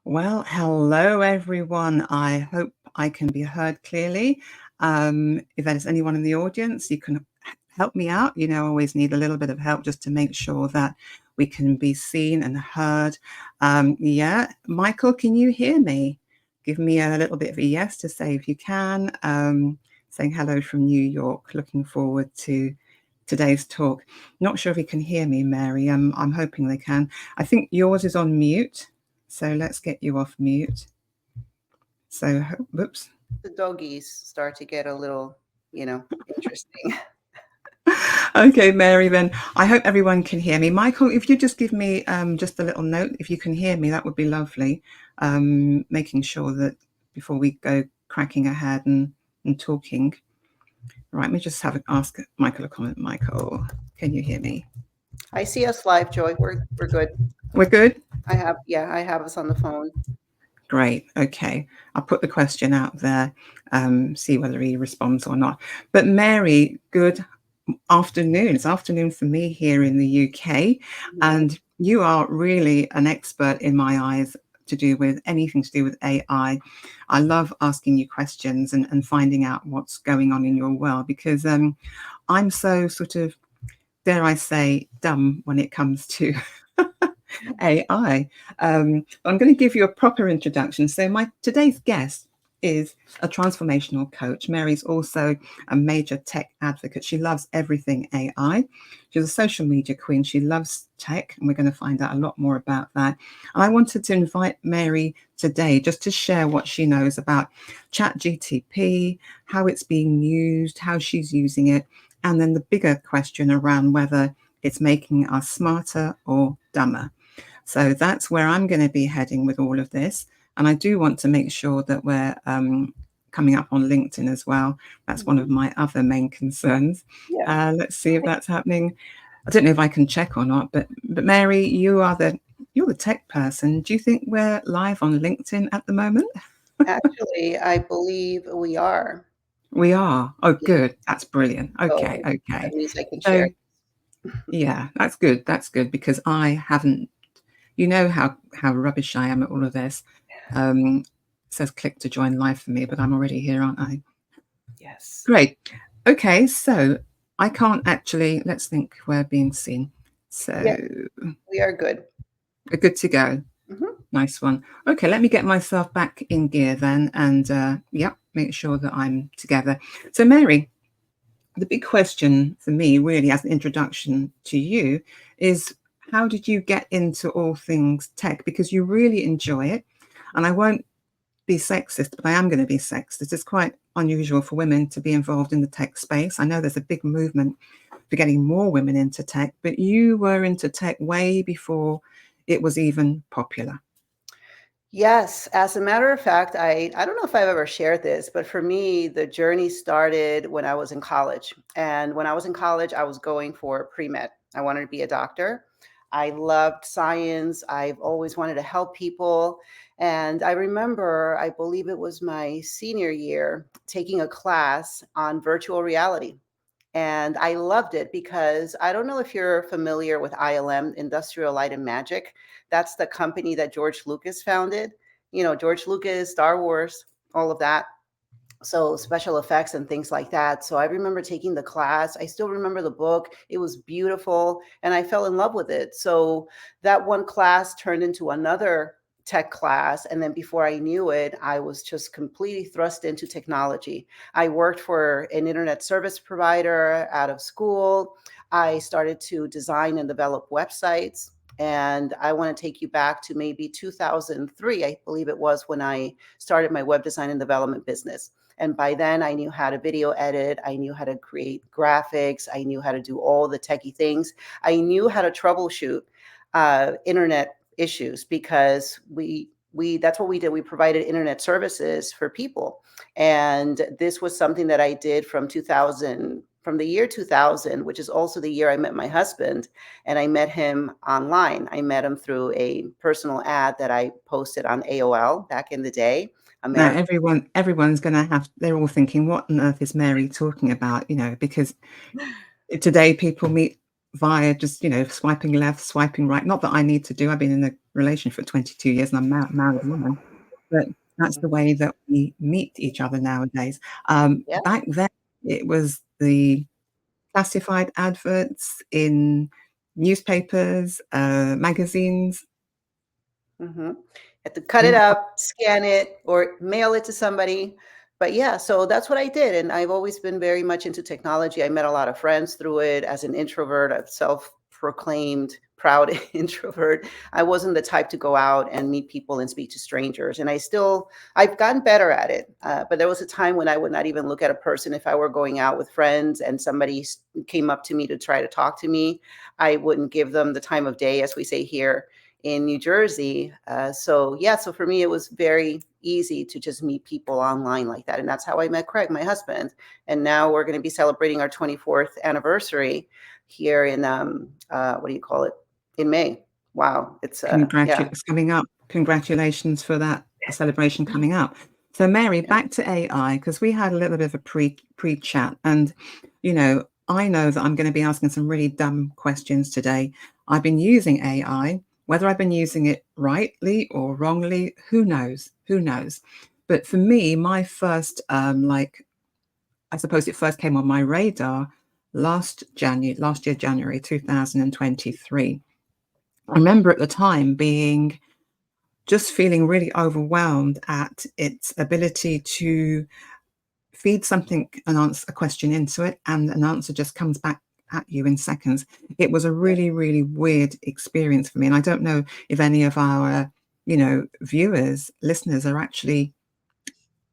Well, hello everyone. I hope I can be heard clearly. If there's anyone in the audience, you can help me out. I always need a little bit of help just to make sure that we can be seen and heard. Yeah, Michael, can you hear me? Give me a little bit of a yes to say if you can. Saying hello from New York. Looking forward to today's talk. Not sure if you can hear me, Mary. I'm hoping they can. I think yours is on mute. So let's get you off mute. So, whoops. The doggies start to get a little, interesting. Okay, Mary, then I hope everyone can hear me. Michael, if you just give me just a little note, if you can hear me, that would be lovely. Making sure that before we go cracking ahead and talking. Right, let me just ask Michael a comment. Michael, can you hear me? I see us live, Joy. We're good. We're good? I have us on the phone. Great. Okay. I'll put the question out there, see whether he responds or not. But Mary, good afternoon. It's afternoon for me here in the UK. And you are really an expert in my eyes to do with anything to do with AI. I love asking you questions and finding out what's going on in your world because I'm so sort of, dare I say, dumb when it comes to AI. I'm going to give you a proper introduction. So my today's guest is a transformational coach. Mary's also a major tech advocate. She loves everything AI. She's a social media queen. She loves tech, and we're going to find out a lot more about that. And I wanted to invite Mary today just to share what she knows about ChatGPT, how it's being used, how she's using it, and then the bigger question around whether it's making us smarter or dumber. So that's where I'm going to be heading with all of this. And I do want to make sure that we're coming up on LinkedIn as well. That's one of my other main concerns. Yeah. Let's see if that's happening. I don't know if I can check or not, but Mary, you're the tech person. Do you think we're live on LinkedIn at the moment? Actually, I believe we are. We are. Oh, Yeah. good. That's brilliant. Okay, So okay. that means I can So share. yeah, that's good. That's good because I haven't. You know how rubbish I am at all of this. It says click to join live for me, but I'm already here, aren't I? Yes. Great. Okay, so I can't actually. Let's think we're being seen. So Yeah, we are good. we're good to go. Hmm. Nice one. Okay, let me get myself back in gear then, and make sure that I'm together. So Mary, the big question for me, really, as an introduction to you, is how did you get into all things tech? Because you really enjoy it. And I won't be sexist, but I am going to be sexist. It's quite unusual for women to be involved in the tech space. I know there's a big movement for getting more women into tech, but you were into tech way before it was even popular. Yes, as a matter of fact, I don't know if I've ever shared this, but for me, the journey started when I was in college. And when I was in college, I was going for pre-med. I wanted to be a doctor. I loved science. I've always wanted to help people. And I remember, I believe it was my senior year, taking a class on virtual reality. And I loved it because I don't know if you're familiar with ILM, Industrial Light and Magic. That's the company that George Lucas founded. George Lucas, Star Wars, all of that. So special effects and things like that. So I remember taking the class. I still remember the book. It was beautiful and I fell in love with it. So that one class turned into another tech class. And then before I knew it, I was just completely thrust into technology. I worked for an internet service provider out of school. I started to design and develop websites. And I want to take you back to maybe 2003, I believe it was, when I started my web design and development business. And by then I knew how to video edit. I knew how to create graphics. I knew how to do all the techie things. I knew how to troubleshoot internet issues because we that's what we did. We provided internet services for people. And this was something that I did from the year 2000, which is also the year I met my husband. And I met him online. I met him through a personal ad that I posted on AOL back in the day. Now, American. everyone's going to they're all thinking, what on earth is Mary talking about? Because today people meet via just, swiping left, swiping right. Not that I need to do. I've been in a relationship for 22 years and I'm married woman, but that's the Mhm. way that we meet each other nowadays. Yeah. Back then, it was the classified adverts in newspapers, magazines. Mhm. Had to cut it And up, scan it, or mail it to somebody. But yeah, so that's what I did, and I've always been very much into technology. I met a lot of friends through it. As an introvert, a self-proclaimed proud introvert, I wasn't the type to go out and meet people and speak to strangers, and I've gotten better at it. But there was a time when I would not even look at a person if I were going out with friends and somebody came up to me to try to talk to me. I wouldn't give them the time of day, as we say here in New Jersey. So yeah, so for me, it was very easy to just meet people online like that. And that's how I met Craig, my husband. And now we're going to be celebrating our 24th anniversary here in, what do you call it? In May. Wow. Yeah. It's coming up. Congratulations for that celebration coming up. So, Mary, Yeah. back to AI, because we had a little bit of a pre-chat, and I know that I'm going to be asking some really dumb questions today. I've been using AI, whether I've been using it rightly or wrongly, who knows? Who knows? But for me, my first, I suppose it first came on my radar last year, January 2023. I remember at the time just feeling really overwhelmed at its ability to feed something, a question into it, and an answer just comes back at you in seconds. It was a Yeah. really, really weird experience for me. And I don't know if any of our, viewers, listeners are actually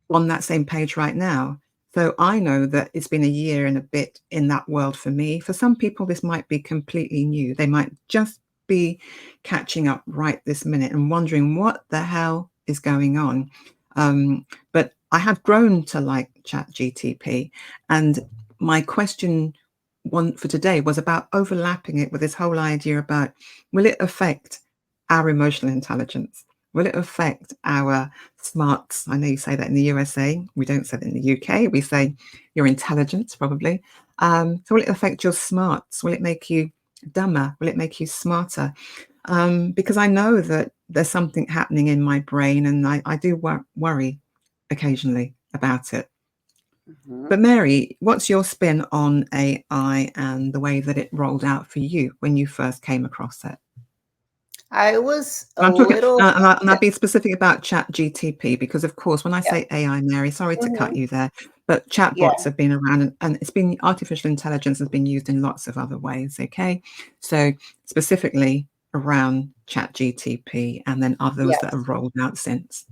on that same page right now. So I know that it's been a year and a bit in that world for me. For some people, this might be completely new. They might just be catching up right this minute and wondering what the hell is going on. But I have grown to like ChatGTP, and my question one for today was about overlapping it with this whole idea about, will it affect our emotional intelligence? Will it affect our smarts? I know you say that in the USA. We don't say that in the UK. We say your intelligence, probably. So will it affect your smarts? Will it make you dumber? Will it make you smarter? Because I know that there's something happening in my brain, and I do worry occasionally about it. Mhm. But Mary, what's your spin on AI and the way that it rolled out for you when you first came across it? I was And a I'm talking, little and I'll hesitant. be specific about ChatGTP because, of course, when I Yeah. say AI, Mary, sorry to cut Mhm. you there, but Yeah. chatbots have been around, and it's been artificial intelligence has been used in lots of other ways. Okay, so specifically around ChatGTP, and then others that Yes. have rolled out since.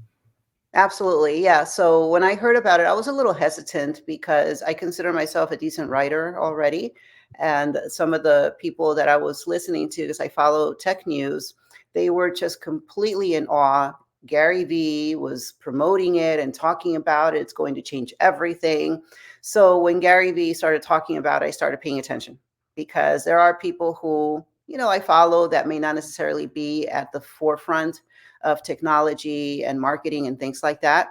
Absolutely. Yeah. So when I heard about it, I was a little hesitant because I consider myself a decent writer already. And some of the people that I was listening to, because I follow tech news, they were just completely in awe. Gary Vee was promoting it and talking about it. It's going to change everything. So when Gary Vee started talking about it, I started paying attention because there are people who, I follow that may not necessarily be at the forefront of technology and marketing and things like that.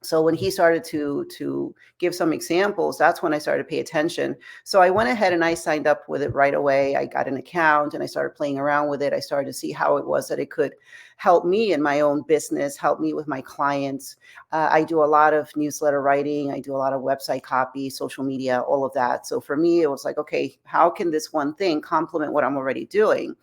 So when he started to give some examples, that's when I started to pay attention. So I went ahead and I signed up with it right away. I got an account and I started playing around with it. I started to see how it was that it could help me in my own business, help me with my clients. I do a lot of newsletter writing. I do a lot of website copy, social media, all of that. So for me, it was like, okay, how can this one thing complement what I'm already doing?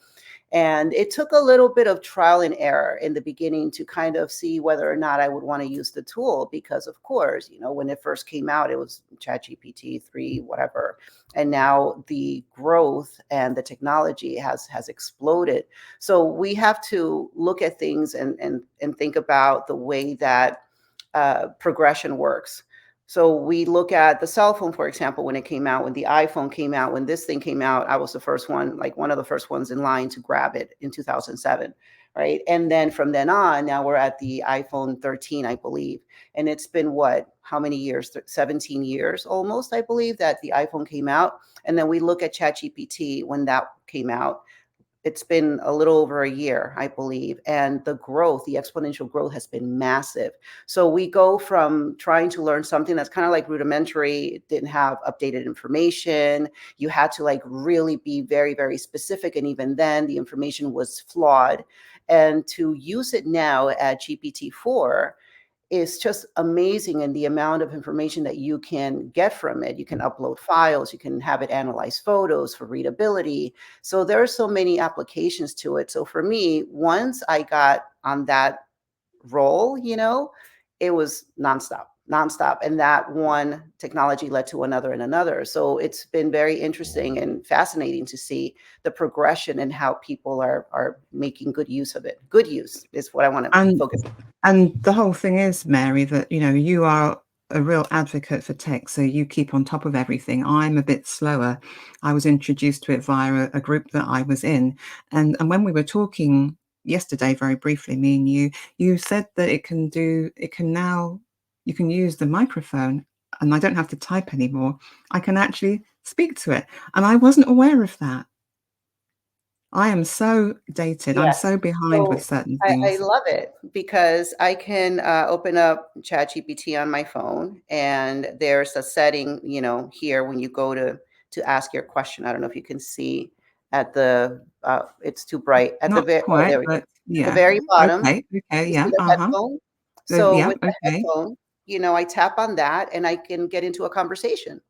And it took a little bit of trial and error in the beginning to kind of see whether or not I would want to use the tool because, of course, when it first came out, it was ChatGPT 3, whatever. And now the growth and the technology has exploded. So we have to look at things and think about the way that progression works. So we look at the cell phone, for example, when it came out, when the iPhone came out, when this thing came out, I was the first one, like one of the first ones in line to grab it in 2007. Right. And then from then on, now we're at the iPhone 13, I believe. And it's been what, how many years? 17 years almost, I believe, that the iPhone came out. And then we look at ChatGPT when that came out. it's been a little over a year, I believe, and the growth, the exponential growth has been massive. So we go from trying to learn something that's kind of like rudimentary, it didn't have updated information. You had to like really be very, very specific. And even then, the information was flawed. And to use it now at GPT-4 is just amazing, and the amount of information that you can get from it. You can upload files, you can have it analyze photos for readability. So there are so many applications to it. So for me, once I got on that role, it was nonstop, nonstop. And that one technology led to another and another. So it's been very interesting and fascinating to see the progression and how people are making good use of it. Good use is what I want to And focus. the whole thing is, Mary, that you are a real advocate for tech, so you keep on top of everything. I'm a bit slower. I was introduced to it via a group that I was in, and when we were talking yesterday, very briefly, me and you said that it can now you can use the microphone, and I don't have to type anymore. I can actually speak to it, and I wasn't aware of that. I am so dated. I'm Yes. so behind with So certain I things. love it because I can open up ChatGPT on my phone, and there's a setting, here when you go to ask your question. I don't know if you can see at the it's too bright at the Not very, oh, quite, there we go. but At the yeah. very bottom, Okay, okay, you see yeah, the uh-huh. headphone. So Yeah, with the okay. headphone, I tap on that and I can get into a conversation.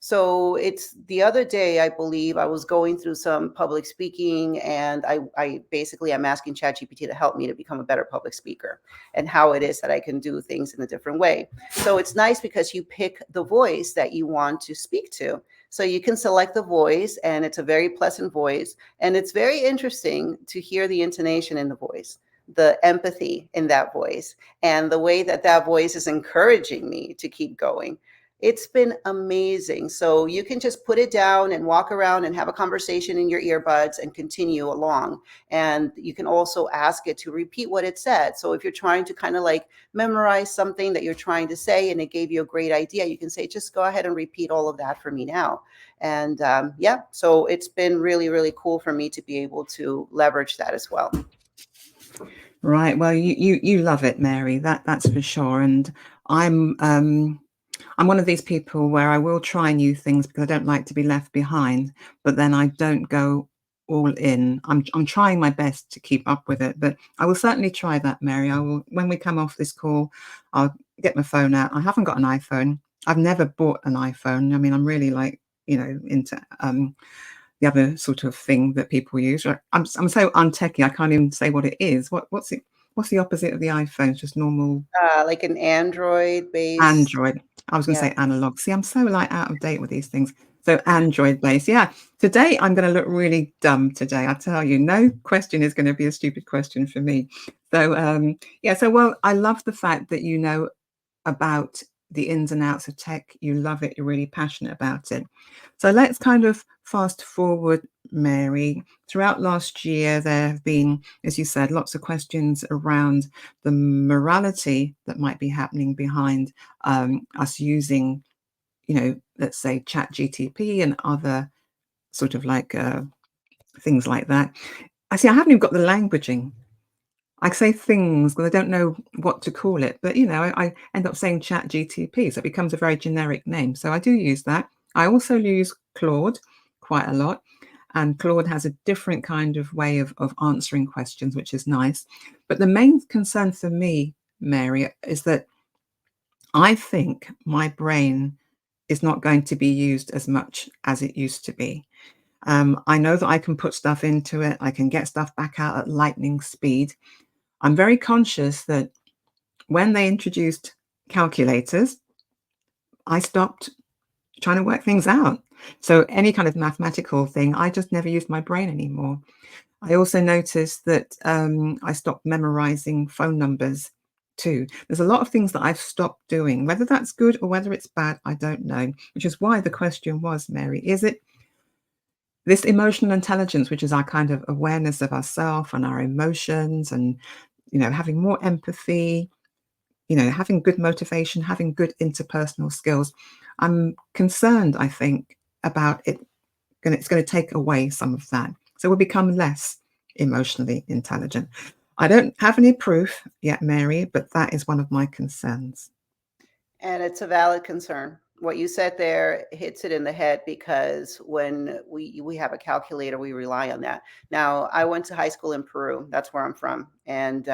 So it's the other day, I believe I was going through some public speaking, and I basically I'm asking ChatGPT to help me to become a better public speaker and how it is that I can do things in a different way. So it's nice because you pick the voice that you want to speak to. So you can select the voice, and it's a very pleasant voice. And it's very interesting to hear the intonation in the voice, the empathy in that voice, and the way that that voice is encouraging me to keep going. It's been amazing. So you can just put it down and walk around and have a conversation in your earbuds and continue along. And you can also ask it to repeat what it said. So if you're trying to kind of like memorize something that you're trying to say and it gave you a great idea, you can say, just go ahead and repeat all of that for me now. And yeah, so it's been really, really cool for me to be able to leverage that as well. Right, well, you love it, Mary, that's for sure, and I'm one of these people where I will try new things because I don't like to be left behind, but then I don't go all in. I'm trying my best to keep up with it, but I will certainly try that, Mary. I will when we come off this call, I'll get my phone out. I haven't got an iPhone. I've never bought an iPhone. I mean, I'm really like, into the other sort of thing that people use. Right? I'm so untechy. I can't even say what it is. What's it? What's the opposite of the iPhone? It's just normal Like an Android based. Android. I was going to Yeah. say analog. See, I'm so like out of date with these things. So Android based. Yeah. Today I'm going to look really dumb today. I tell you, no question is going to be a stupid question for me. So yeah. So well, I love the fact that you know about the ins and outs of tech. You love it. You're really passionate about it. So let's kind of fast forward, Mary. Throughout last year, there have been, as you said, lots of questions around the morality that might be happening behind us using, let's say Chat GTP and other sort of like things like that. I see. I haven't even got the languaging. I say things because I don't know what to call it, but I end up saying Chat GTP, so it becomes a very generic name. So I do use that. I also use Claude quite a lot, and Claude has a different kind of way of answering questions, which is nice. But the main concern for me, Mary, is that I think my brain is not going to be used as much as it used to be. I know that I can put stuff into it, I can get stuff back out at lightning speed. I'm very conscious that when they introduced calculators, I stopped trying to work things out. So any kind of mathematical thing, I just never used my brain anymore. I also noticed that I stopped memorizing phone numbers too. There's a lot of things that I've stopped doing. Whether that's good or whether it's bad, I don't know, which is why the question was, Mary, is it this emotional intelligence, which is our kind of awareness of ourselves and our emotions and, having more empathy, having good motivation, having good interpersonal skills. I'm concerned, I think, about it. It's going to take away some of that. So we'll become less emotionally intelligent. I don't have any proof yet, Mary, but that is one of my concerns. And it's a valid concern. What you said there hits it in the head because when we have a calculator, we rely on that. Now, I went to high school in Peru. That's where I'm from, and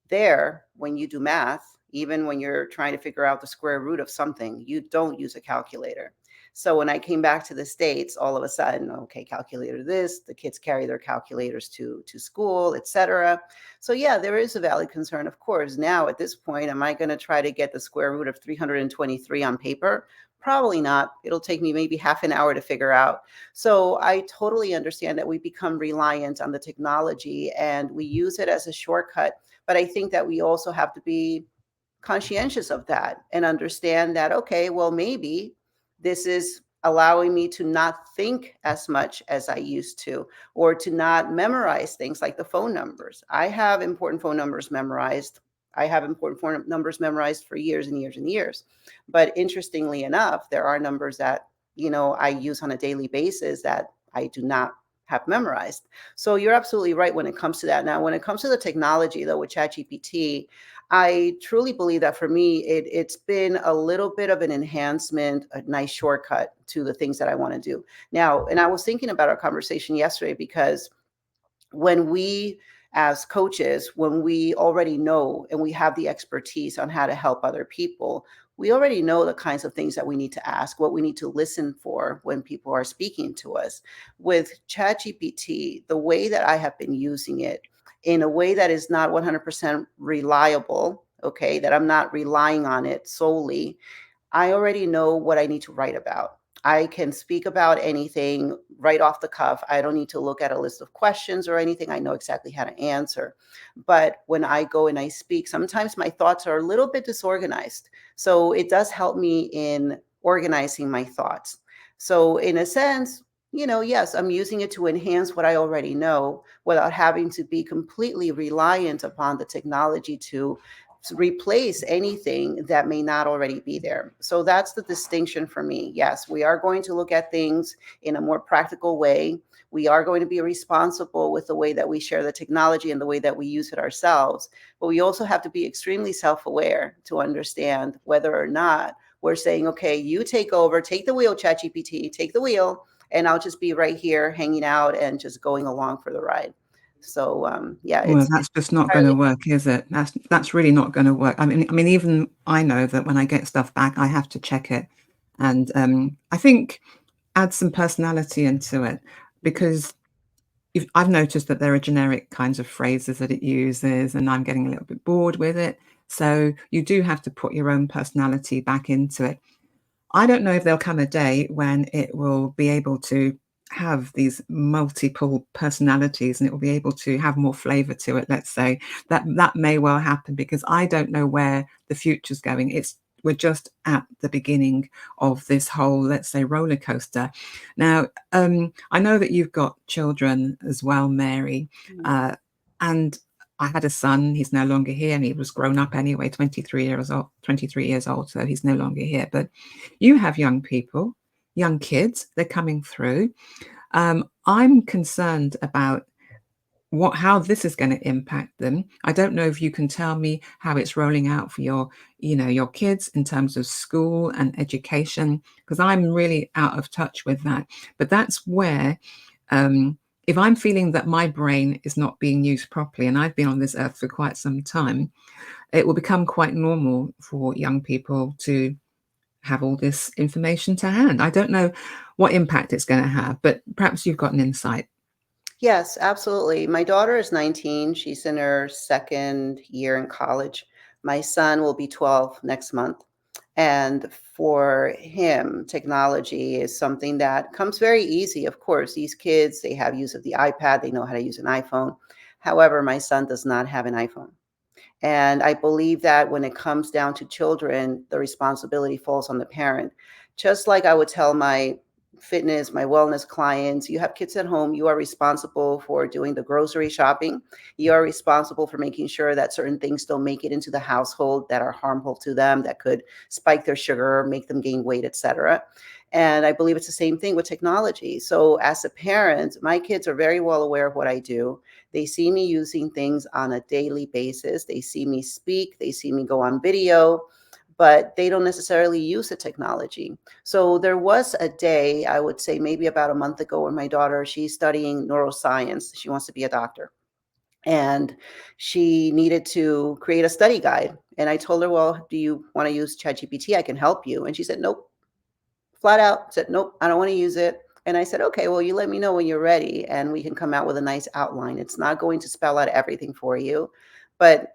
there, when you do math, even when you're trying to figure out the square root of something, you don't use a calculator. So when I came back to the States, all of a sudden, okay, calculator this, the kids carry their calculators to school, etc. So yeah, there is a valid concern, of course. Now at this point, am I going to try to get the square root of 323 on paper? Probably not. It'll take me maybe half an hour to figure out. So I totally understand that we become reliant on the technology and we use it as a shortcut, but I think that we also have to be conscientious of that and understand that, okay, well, maybe this is allowing me to not think as much as I used to, or to not memorize things like the phone numbers. I have important phone numbers memorized. I have important phone numbers memorized for years and years and years. But interestingly enough, there are numbers that, I use on a daily basis that I do not have memorized. So you're absolutely right when it comes to that. Now, when it comes to the technology, though, with ChatGPT, I truly believe that for me, it's been a little bit of an enhancement, a nice shortcut to the things that I want to do. Now, and I was thinking about our conversation yesterday because when we, as coaches, when we already know and we have the expertise on how to help other people, we already know the kinds of things that we need to ask, what we need to listen for when people are speaking to us. With ChatGPT, the way that I have been using it in a way that is not 100% reliable, okay, that I'm not relying on it solely, I already know what I need to write about. I can speak about anything right off the cuff. I don't need to look at a list of questions or anything. I know exactly how to answer. But when I go and I speak, sometimes my thoughts are a little bit disorganized. So it does help me in organizing my thoughts. So, in a sense, yes, I'm using it to enhance what I already know without having to be completely reliant upon the technology to replace anything that may not already be there. So that's the distinction for me. Yes, we are going to look at things in a more practical way. We are going to be responsible with the way that we share the technology and the way that we use it ourselves. But we also have to be extremely self aware to understand whether or not we're saying, okay, you take over, take the wheel, ChatGPT, take the wheel, and I'll just be right here hanging out and just going along for the ride. So yeah, Well, it's that's just not going entirely. to work, is it? That's really not going to work. I mean, even I know that when I get stuff back, I have to check it, and I think add some personality into it because I've noticed that there are generic kinds of phrases that it uses, and I'm getting a little bit bored with it. So you do have to put your own personality back into it. I don't know if there'll come a day when it will be able to have these multiple personalities and it will be able to have more flavor to it. Let's say that may well happen because I don't know where the future's going. We're just at the beginning of this whole, let's say, roller coaster. Now, I know that you've got children as well, Mary, uh, and I had a son. He's no longer here, and he was grown up anyway, 23 years old. 23 years old, so he's no longer here. But you have young people, young kids. They're coming through. I'm concerned about how this is going to impact them. I don't know if you can tell me how it's rolling out for your kids in terms of school and education, because I'm really out of touch with that. But that's where, if I'm feeling that my brain is not being used properly, and I've been on this earth for quite some time, it will become quite normal for young people to have all this information to hand. I don't know what impact it's going to have, but perhaps you've got an insight. Yes, absolutely. My daughter is 19. She's in her second year in college. My son will be 12 next month. And for him, technology is something that comes very easy. Of course, these kids, they have use of the iPad, they know how to use an iPhone. However, my son does not have an iPhone. And I believe that when it comes down to children, the responsibility falls on the parent. Just like I would tell my fitness, my wellness clients. You have kids at home, you are responsible for doing the grocery shopping. You are responsible for making sure that certain things don't make it into the household that are harmful to them, that could spike their sugar, make them gain weight, etc. And I believe it's the same thing with technology. So as a parent, my kids are very well aware of what I do. They see me using things on a daily basis. They see me speak, they see me go on video, but they don't necessarily use the technology. So there was a day, I would say maybe about a month ago, when my daughter, she's studying neuroscience. She wants to be a doctor. And she needed to create a study guide. And I told her, well, do you want to use ChatGPT? I can help you. And she said, nope, flat out said, nope, I don't want to use it. And I said, okay, well, you let me know when you're ready and we can come out with a nice outline. It's not going to spell out everything for you. But,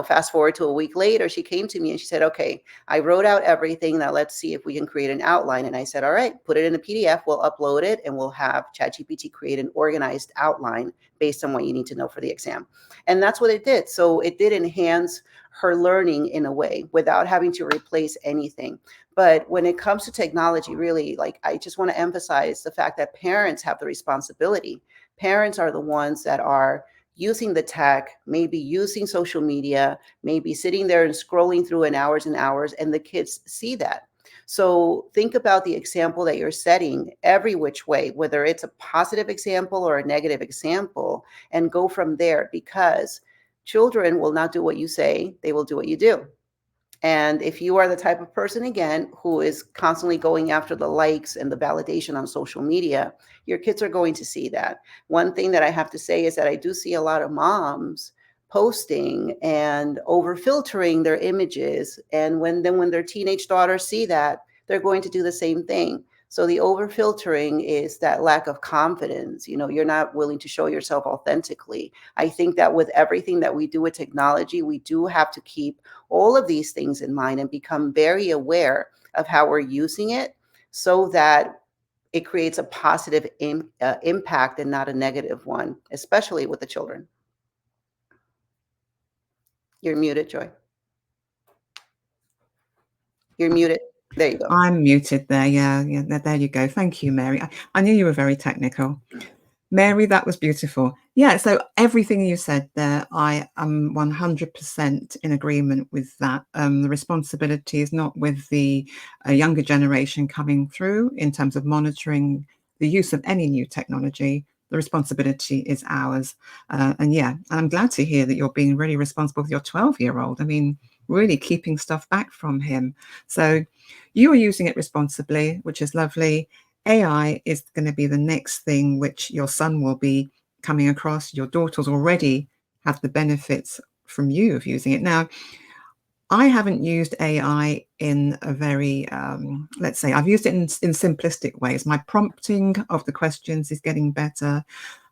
fast forward to a week later, she came to me and she said, okay, I wrote out everything. Now let's see if we can create an outline. And I said, all right, put it in a PDF. We'll upload it and we'll have ChatGPT create an organized outline based on what you need to know for the exam. And that's what it did. So it did enhance her learning in a way without having to replace anything. But when it comes to technology, really, like, I just want to emphasize the fact that parents have the responsibility. Parents are the ones that are using the tech, maybe using social media, maybe sitting there and scrolling through in hours and hours, and the kids see that. So think about the example that you're setting every which way, whether it's a positive example or a negative example, and go from there, because children will not do what you say, they will do what you do. And if you are the type of person, again, who is constantly going after the likes and the validation on social media, your kids are going to see that. One thing that I have to say is that I do see a lot of moms posting and over filtering their images. And when their teenage daughters see that, they're going to do the same thing. So the over filtering is that lack of confidence. You're not willing to show yourself authentically. I think that with everything that we do with technology, we do have to keep all of these things in mind and become very aware of how we're using it, so that it creates a positive impact and not a negative one, especially with the children. You're muted, Joy. You're muted. There you go. I'm muted there. Yeah, yeah. There you go. Thank you, Mary. I knew you were very technical. Mary, that was beautiful. Yeah, so everything you said there, I am 100% in agreement with that. The responsibility is not with the younger generation coming through in terms of monitoring the use of any new technology. The responsibility is ours. And yeah, and I'm glad to hear that you're being really responsible with your 12-year-old. I mean, really keeping stuff back from him. So you are using it responsibly, which is lovely. AI is going to be the next thing which your son will be coming across. Your daughters already have the benefits from you of using it. Now, I haven't used AI in a very, let's say, I've used it in simplistic ways. My prompting of the questions is getting better.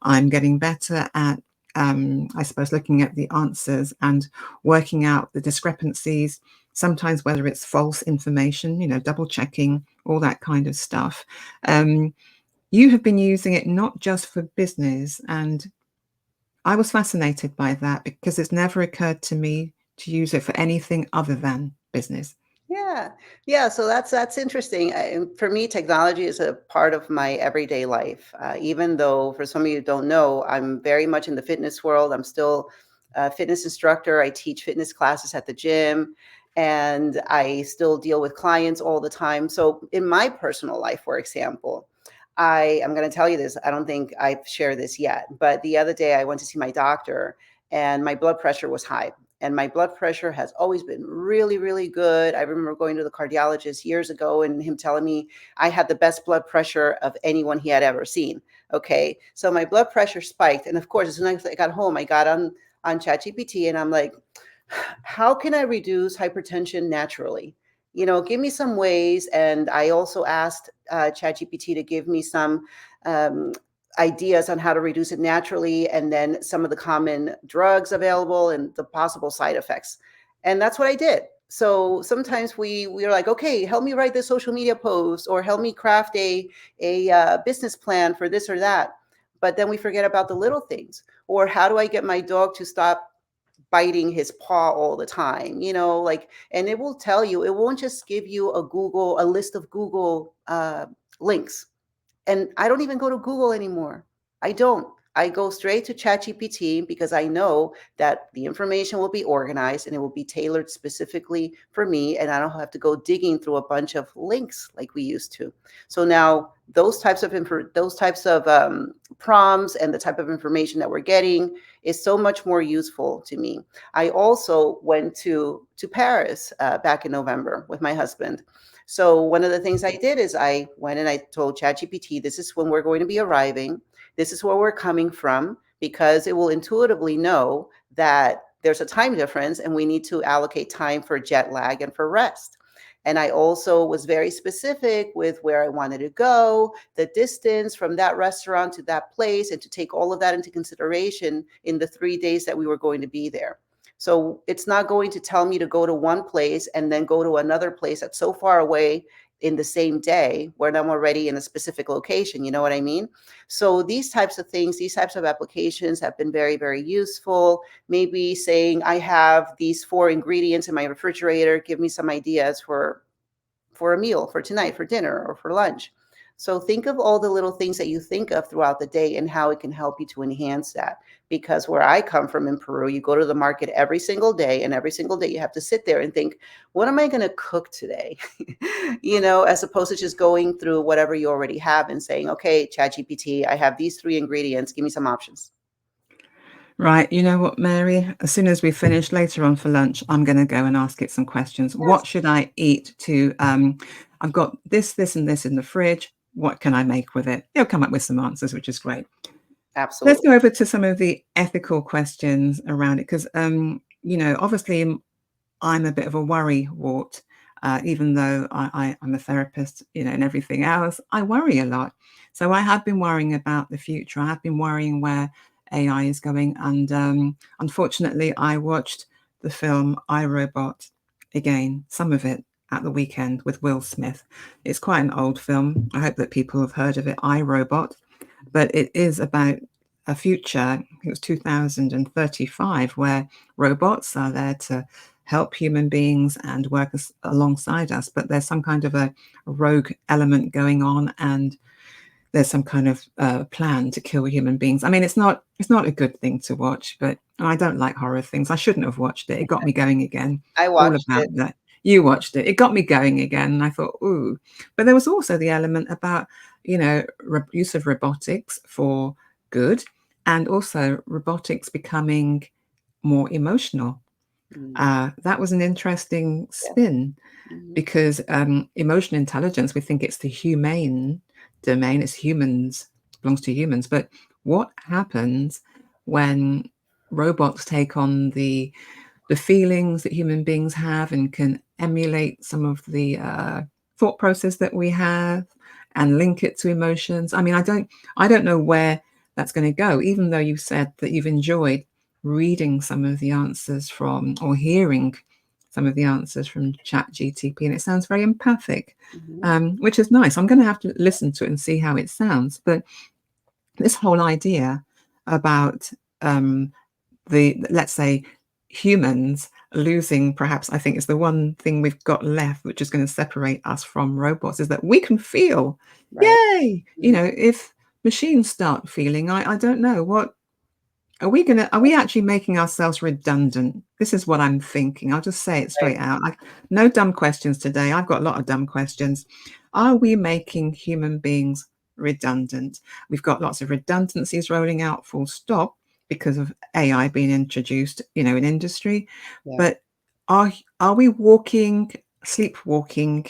I'm getting better at, I suppose, looking at the answers and working out the discrepancies, sometimes whether it's false information, double checking, all that kind of stuff. You have been using it not just for business, and I was fascinated by that because it's never occurred to me to use it for anything other than business. Yeah. Yeah. So that's interesting. For me, technology is a part of my everyday life. Even though, for some of you who don't know, I'm very much in the fitness world. I'm still a fitness instructor. I teach fitness classes at the gym, and I still deal with clients all the time. So in my personal life, for example, I'm going to tell you this. I don't think I've shared this yet, but the other day I went to see my doctor and my blood pressure was high, and my blood pressure has always been really, really good. I remember going to the cardiologist years ago and him telling me I had the best blood pressure of anyone he had ever seen. Okay. So my blood pressure spiked. And of course, as soon as I got home, I got on ChatGPT and I'm like, how can I reduce hypertension naturally? Give me some ways. And I also asked ChatGPT to give me some um, ideas on how to reduce it naturally, and then some of the common drugs available and the possible side effects. And that's what I did. So sometimes we are like, okay, help me write this social media post, or help me craft a business plan for this or that. But then we forget about the little things. Or how do I get my dog to stop biting his paw all the time, like, and it will tell you, it won't just give you a list of Google links. And I don't even go to Google anymore. I don't. I go straight to ChatGPT because I know that the information will be organized and it will be tailored specifically for me. And I don't have to go digging through a bunch of links like we used to. So now those types of prompts and the type of information that we're getting is so much more useful to me. I also went to Paris back in November with my husband. So one of the things I did is I went and I told ChatGPT, this is when we're going to be arriving. This is where we're coming from, because it will intuitively know that there's a time difference and we need to allocate time for jet lag and for rest. And I also was very specific with where I wanted to go, the distance from that restaurant to that place, and to take all of that into consideration in the 3 days that we were going to be there. So it's not going to tell me to go to one place and then go to another place that's so far away in the same day when I'm already in a specific location. You know what I mean? So these types of things, these types of applications have been very, very useful. Maybe saying, I have these 4 ingredients in my refrigerator, give me some ideas for a meal, for tonight, for dinner, or for lunch. So think of all the little things that you think of throughout the day and how it can help you to enhance that. Because where I come from in Peru, you go to the market every single day, and every single day you have to sit there and think, what am I going to cook today? As opposed to just going through whatever you already have and saying, okay, ChatGPT, I have these 3 ingredients, give me some options. Right. You know what, Mary? As soon as we finish later on for lunch, I'm going to go and ask it some questions. Yes, What should I eat to, I've got this, and this in the fridge. What can I make with it? It'll come up with some answers, which is great. Let's absolutely. go over to some of the ethical questions around it because, obviously I'm a bit of a worry wart, even though I'm a therapist, and everything else. I worry a lot. So I have been worrying about the future. I have been worrying where AI is going. And unfortunately, I watched the film I, Robot again, some of it at the weekend with Will Smith. It's quite an old film. I hope that people have heard of it, I, Robot. But it is about a future, I think it was 2035, where robots are there to help human beings and work alongside us. But there's some kind of a rogue element going on, and there's some kind of plan to kill human beings. I mean, it's not a good thing to watch, but I don't like horror things. I shouldn't have watched it. It got me going again. I All watched about it. that. You watched it. It got me going again, and I thought, ooh. But there was also the element about use of robotics for good, and also robotics becoming more emotional. Mm, That was an interesting yeah. spin Mhm. because emotional intelligence, we think it's the humane domain, it's humans, belongs to humans. But what happens when robots take on the feelings that human beings have and can emulate some of the thought process that we have and link it to emotions? I mean, I don't know where that's going to go, even though you said that you've enjoyed reading some of the answers from or hearing some of the answers from ChatGTP, and it sounds very empathic, Mhm. which is nice. I'm going to have to listen to it and see how it sounds. But this whole idea about the let's say humans losing, perhaps I think is the one thing we've got left, which is going to separate us from robots, is that we can feel. Right. Yay! Mhm. If machines start feeling, I don't know what are we actually making ourselves redundant? This is what I'm thinking. I'll just say it Right. straight out. No dumb questions today. I've got a lot of dumb questions. Are we making human beings redundant? We've got lots of redundancies rolling out, full stop, because of AI being introduced, in industry. Yeah. But are are we sleepwalking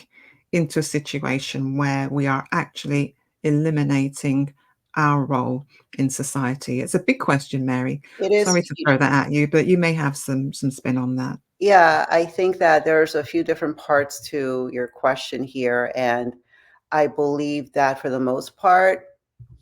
into a situation where we are actually eliminating our role in society? It's a big question, Mary. It is Sorry to huge. throw that at you, but you may have some spin on that. Yeah, I think that there's a few different parts to your question here. And I believe that for the most part,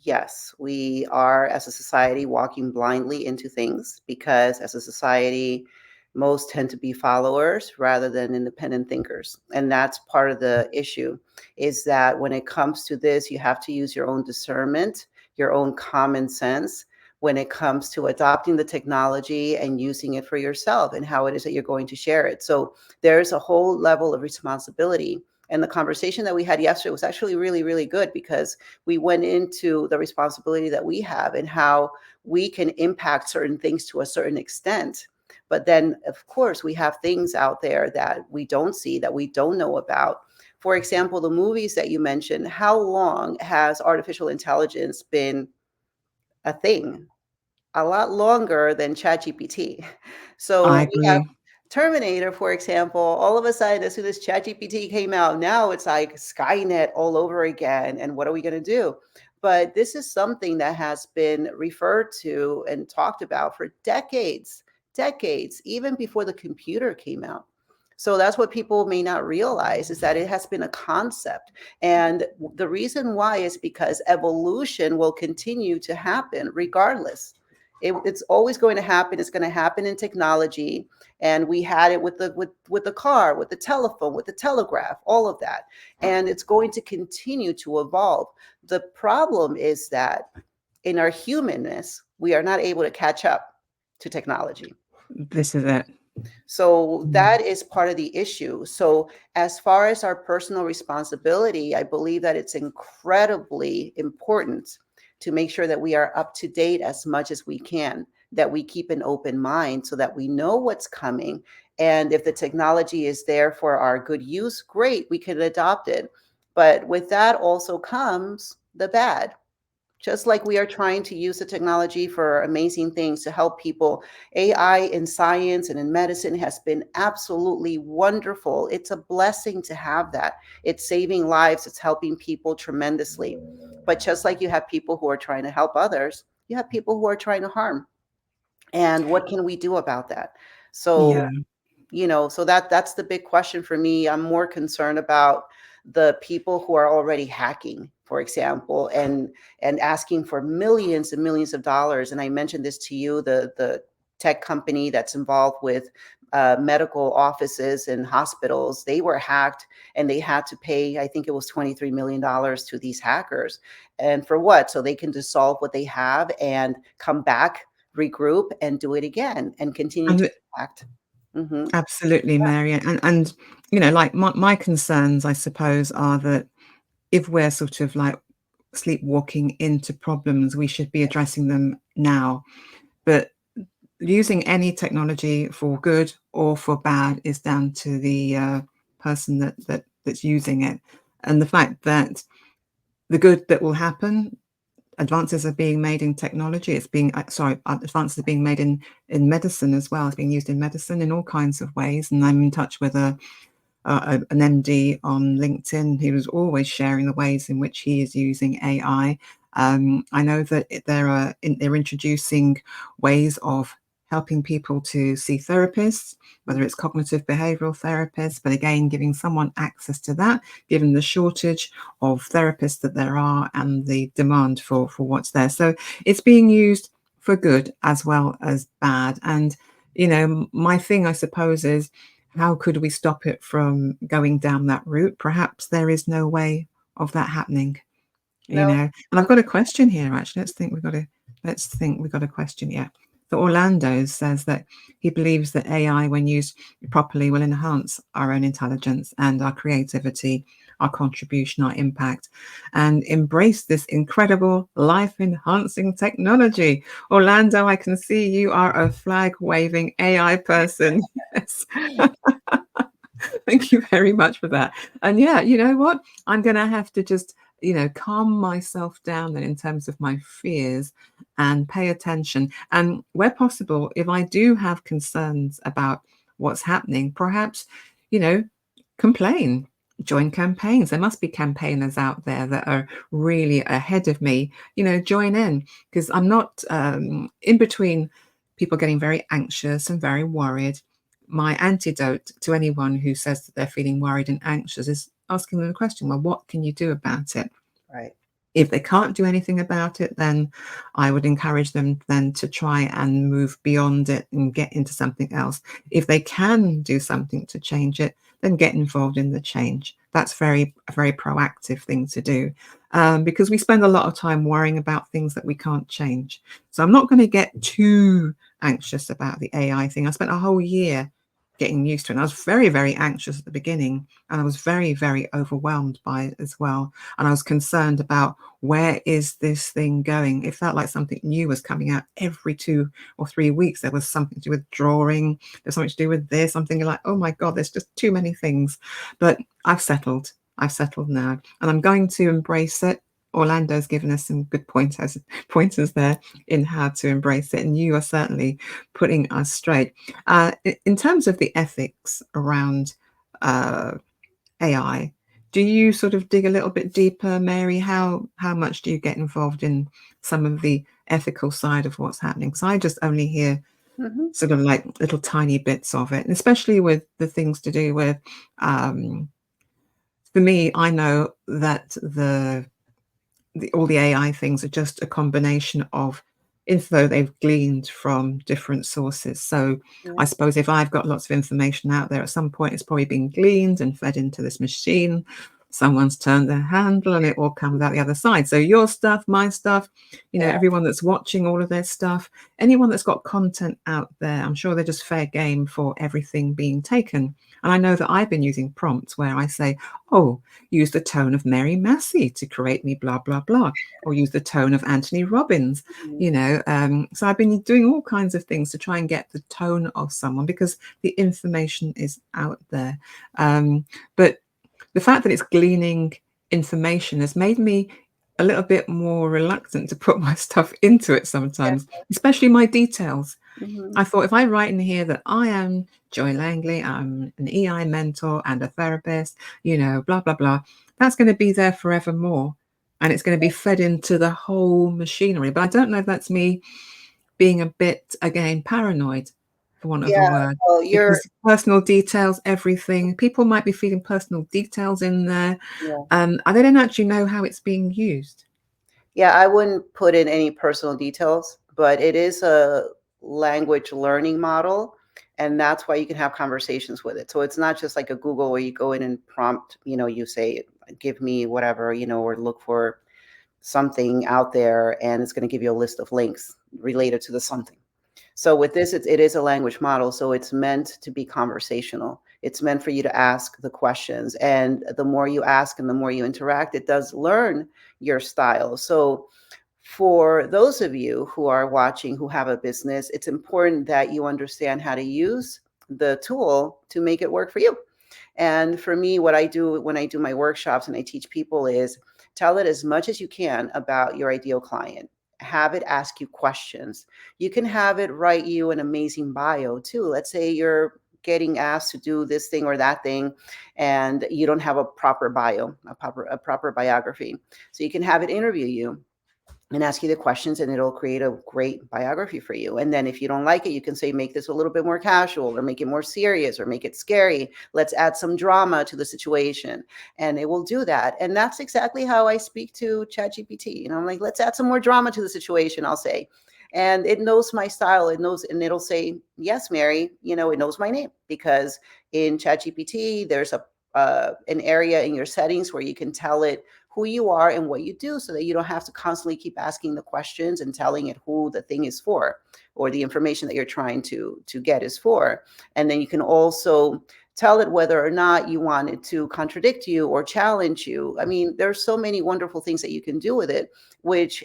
yes, we are as a society walking blindly into things because as a society, most tend to be followers rather than independent thinkers. And that's part of the issue is that when it comes to this, you have to use your own discernment, your own common sense when it comes to adopting the technology and using it for yourself and how it is that you're going to share it. So there's a whole level of responsibility And the conversation that we had yesterday was actually really, really good because we went into the responsibility that we have and how we can impact certain things to a certain extent. But then, of course, we have things out there that we don't see, that we don't know about. For example, the movies that you mentioned, how long has artificial intelligence been a thing? A lot longer than ChatGPT. I So we have agree. Terminator, for example, all of a sudden, as soon as ChatGPT came out, now it's like Skynet all over again. And what are we going to do? But this is something that has been referred to and talked about for decades, decades, even before the computer came out. So that's what people may not realize is that it has been a concept. And the reason why is because evolution will continue to happen regardless. It's always going to happen. It's going to happen in technology, and we had it with the car, with the telephone, with the telegraph, all of that, and it's going to continue to evolve. The problem is that in our humanness, we are not able to catch up to technology. This is it. So Mm. that is part of the issue. So as far as our personal responsibility, I believe that it's incredibly important to make sure that we are up to date as much as we can, that we keep an open mind so that we know what's coming. And if the technology is there for our good use, great, we can adopt it. But with that also comes the bad. Just like we are trying to use the technology for amazing things to help people, AI in science and in medicine has been absolutely wonderful. It's a blessing to have that. It's saving lives, it's helping people tremendously. But just like you have people who are trying to help others, you have people who are trying to harm. And what can we do about that? So Yeah. so that's the big question for me. I'm more concerned about the people who are already hacking, for example, and asking for millions and millions of dollars. And I mentioned this to you, the tech company that's involved with medical offices and hospitals, they were hacked and they had to pay, I think it was $23 million to these hackers. And for what? So they can just solve what they have and come back, regroup, and do it again and continue to And act. Mhm. absolutely, Mary. And like my concerns, I suppose, are that if we're sort of like sleepwalking into problems, we should be addressing them now. But using any technology for good or for bad is down to the person that's using it. And the fact that the good that will happen, advances are being made in technology. It's being advances are being made in medicine as well. It's being used in medicine in all kinds of ways. And I'm in touch with an MD on LinkedIn who was always sharing the ways in which he is using AI. I know that they're introducing ways of helping people to see therapists, whether it's cognitive behavioral therapists, but again, giving someone access to that, given the shortage of therapists that there are and the demand for what's there. So it's being used for good as well as bad. And, my thing, I suppose, is how could we stop it from going down that route? Perhaps there is no way of that happening, No, And I've got a question here, actually. Let's think we've got a question. Yeah. So Orlando says that he believes that AI, when used properly, will enhance our own intelligence and our creativity, our contribution, our impact, and embrace this incredible life-enhancing technology. Orlando, I can see you are a flag-waving AI person. Yes. Thank you very much for that. And yeah, you know what? I'm going to have to just, calm myself down then in terms of my fears and pay attention. And where possible, if I do have concerns about what's happening, perhaps, you know, complain, join campaigns. There must be campaigners out there that are really ahead of me, join in because I'm not in between people getting very anxious and very worried. My antidote to anyone who says that they're feeling worried and anxious is asking them the question, well, what can you do about it? right. If they can't do anything about it, then I would encourage them then to try and move beyond it and get into something else. If they can do something to change it, then get involved in the change. That's a very proactive thing to do, because we spend a lot of time worrying about things that we can't change. So I'm not going to get too anxious about the AI thing. I spent a whole year getting used to it. And I was very, very anxious at the beginning, and I was very, very overwhelmed by it as well. And I was concerned about, where is this thing going? It felt like something new was coming out every 2 or 3 weeks. There was something to do with drawing, there's something to do with this. I'm thinking like, oh my God, there's just too many things. But I've settled. I've settled now, and I'm going to embrace it. Orlando's given us some good pointers there in how to embrace it, and you are certainly putting us straight. In terms of the ethics around uh, AI, do you sort of dig a little bit deeper, Mary? How much do you get involved in some of the ethical side of what's happening? Because I just only hear Mhm. sort of like little tiny bits of it, and especially with the things to do with. Um, for me, I know that all the AI things are just a combination of info they've gleaned from different sources. So Yeah. I suppose if I've got lots of information out there, at some point it's probably been gleaned and fed into this machine. Someone's turned the handle and it all comes out the other side. So your stuff, my stuff, Yeah. everyone that's watching all of their stuff, anyone that's got content out there, I'm sure they're just fair game for everything being taken. And I know that I've been using prompts where I say, oh, use the tone of Mary Massey to create me blah, blah, blah, or use the tone of Anthony Robbins, Mhm. So I've been doing all kinds of things to try and get the tone of someone because the information is out there. But the fact that it's gleaning information has made me a little bit more reluctant to put my stuff into it Yeah. sometimes, especially my details. Mhm. I thought, if I write in here that I am Joy Langley, I'm an EI mentor and a therapist, blah, blah, blah, that's going to be there forevermore. And it's going to be fed into the whole machinery. But I don't know if that's me being a bit, again, paranoid, for want of a Yeah. word, Well, you're because personal details, everything, people might be feeding personal details in there. yeah. And they don't actually know how it's being used. Yeah, I wouldn't put in any personal details, but it is a language learning model, and that's why you can have conversations with it. So it's not just like a Google where you go in and prompt, you say, give me whatever, or look for something out there, and it's going to give you a list of links related to the something. So with this, it is a language model. So it's meant to be conversational. It's meant for you to ask the questions. And the more you ask and the more you interact, it does learn your style. So for those of you who are watching who have a business, it's important that you understand how to use the tool to make it work for you. And for me, what I do when I do my workshops and I teach people is tell it as much as you can about your ideal client. Have it ask you questions. You can have it write you an amazing bio too. Let's say you're getting asked to do this thing or that thing and you don't have a proper bio, a proper biography. So you can have it interview you and ask you the questions, and it'll create a great biography for you. And then if you don't like it, you can say, make this a little bit more casual or make it more serious or make it scary. Let's add some drama to the situation. And it will do that. And that's exactly how I speak to ChatGPT. I'm like, let's add some more drama to the situation, I'll say. And it knows my style. It knows, and it'll say, yes, Mary, it knows my name because in ChatGPT, there's an area in your settings where you can tell it who you are and what you do so that you don't have to constantly keep asking the questions and telling it who the thing is for or the information that you're trying to get is for. And then you can also tell it whether or not you want it to contradict you or challenge you. I mean, there's so many wonderful things that you can do with it, which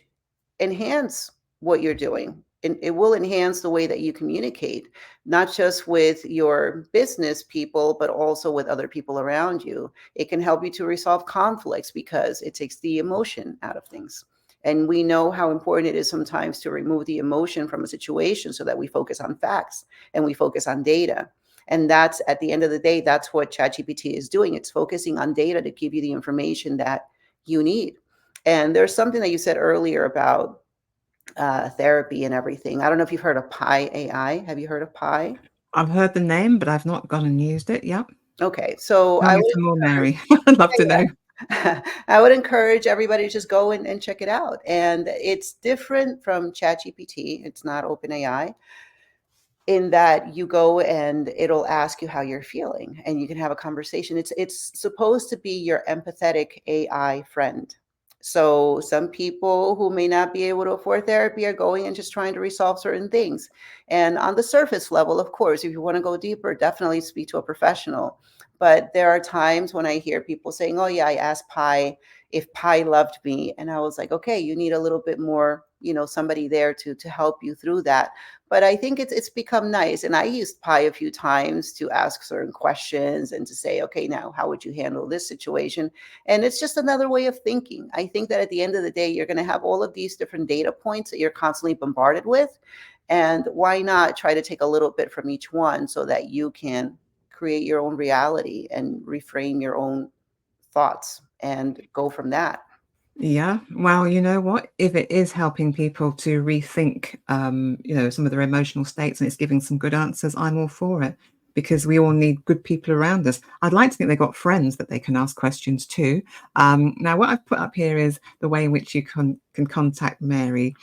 enhance what you're doing. And it will enhance the way that you communicate, not just with your business people, but also with other people around you. It can help you to resolve conflicts because it takes the emotion out of things. And we know how important it is sometimes to remove the emotion from a situation so that we focus on facts and we focus on data. And that's at the end of the day, that's what ChatGPT is doing. It's focusing on data to give you the information that you need. And there's something that you said earlier about therapy and everything. I don't know if you've heard of Pi AI. Have you heard of Pi? I've heard the name, but I've not gone and used it. Yep. Okay, so Tell I me would some more, encourage, Mary. I'd love to know. yeah, I would encourage everybody to just go and check it out. And it's different from ChatGPT. It's not OpenAI in that you go and it'll ask you how you're feeling and you can have a conversation. It's supposed to be your empathetic AI friend. So some people who may not be able to afford therapy are going and just trying to resolve certain things. And on the surface level, of course, if you want to go deeper, definitely speak to a professional. But there are times when I hear people saying, "Oh yeah, I asked Pi if Pi loved me," and I was like, "Okay, you need a little bit more, somebody there to help you through that." But I think it's become nice, and I used Pi a few times to ask certain questions and to say, "Okay, now how would you handle this situation?" And it's just another way of thinking. I think that at the end of the day, you're going to have all of these different data points that you're constantly bombarded with. And why not try to take a little bit from each one so that you can create your own reality and reframe your own thoughts and go from that? Yeah. Well, you know what? If it is helping people to rethink, some of their emotional states and it's giving some good answers, I'm all for it because we all need good people around us. I'd like to think they've got friends that they can ask questions to. Now, what I've put up here is the way in which you can contact Mary.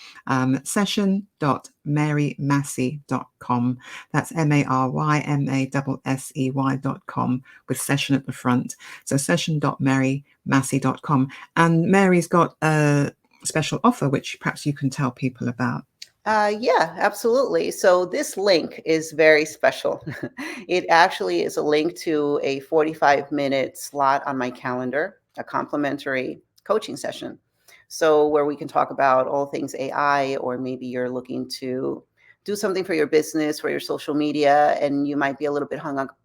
Session.marymassey.com. That's MARYMASSEY.com with session at the front. So session.marymassey.com. And Mary's got a special offer, which perhaps you can tell people about. Yeah, absolutely. So this link is very special. It actually is a link to a 45-minute slot on my calendar, a complimentary coaching session. So where we can talk about all things AI, or maybe you're looking to do something for your business, for your social media, and you might be a little bit hung up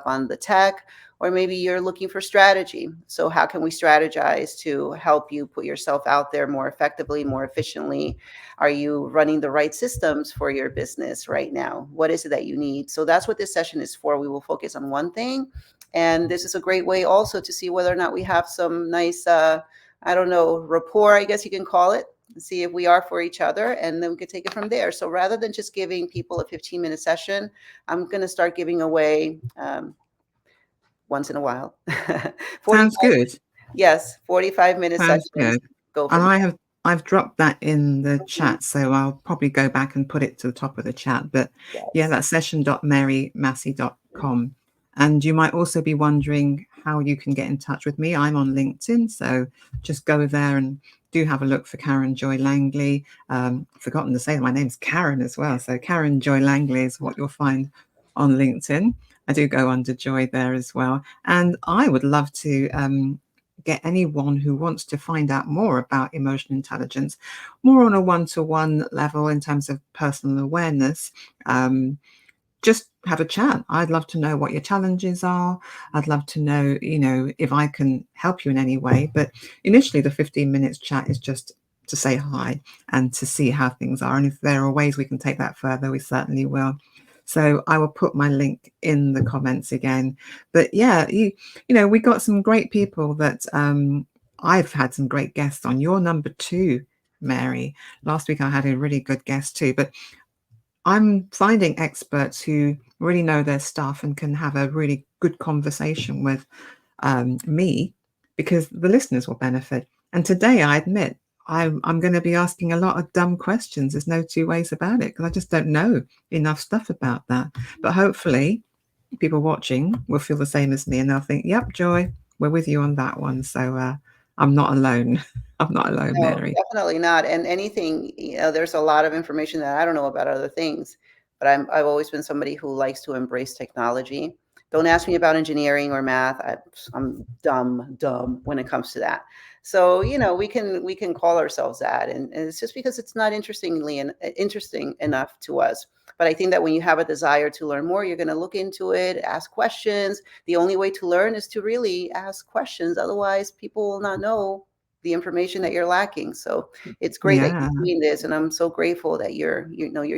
on the tech, or maybe you're looking for strategy. So how can we strategize to help you put yourself out there more effectively, more efficiently? Are you running the right systems for your business right now? What is it that you need? So that's what this session is for. We will focus on one thing. And this is a great way also to see whether or not we have some nice, I don't know, rapport, I guess you can call it, see if we are for each other, and then we could take it from there. So rather than just giving people a 15-minute session, I'm going to start giving away once in a while. 45, Sounds good. yes, 45-minute Sounds sessions. good. Go And from I've dropped that in the there. chat, so I'll probably go back and put it to the top of the chat. But yeah, Yes. that's session.marymassey.com. And you might also be wondering how you can get in touch with me. I'm on LinkedIn, so just go there and do have a look for Karen Joy Langley. Forgotten to say that my name's Karen as well. So Karen Joy Langley is what you'll find on LinkedIn. I do go under Joy there as well. And I would love to get anyone who wants to find out more about emotional intelligence, more on a one-to-one level in terms of personal awareness. Just have a chat. I'd love to know what your challenges are. I'd love to know, if I can help you in any way. But initially, the 15 minutes chat is just to say hi and to see how things are. And if there are ways we can take that further, we certainly will. So I will put my link in the comments again. But yeah, we got some great people that I've had some great guests on. You're number two, Mary. Last week I had a really good guest too. But I'm finding experts who really know their stuff and can have a really good conversation with me because the listeners will benefit. And today, I admit, I'm going to be asking a lot of dumb questions. There's no two ways about it because I just don't know enough stuff about that. But hopefully, people watching will feel the same as me and they'll think, yep, Joy, we're with you on that one. So I'm not alone. I'm not alone, No, Mary. definitely not. And anything, there's a lot of information that I don't know about other things, but I've always been somebody who likes to embrace technology. Don't ask me about engineering or math. I'm dumb when it comes to that. So, we can call ourselves that, and it's just because it's not interesting enough to us. But I think that when you have a desire to learn more, you're going to look into it, ask questions. The only way to learn is to really ask questions. Otherwise, people will not know the information that you're lacking. So it's great that Yeah. you're doing this, and I'm so grateful that you're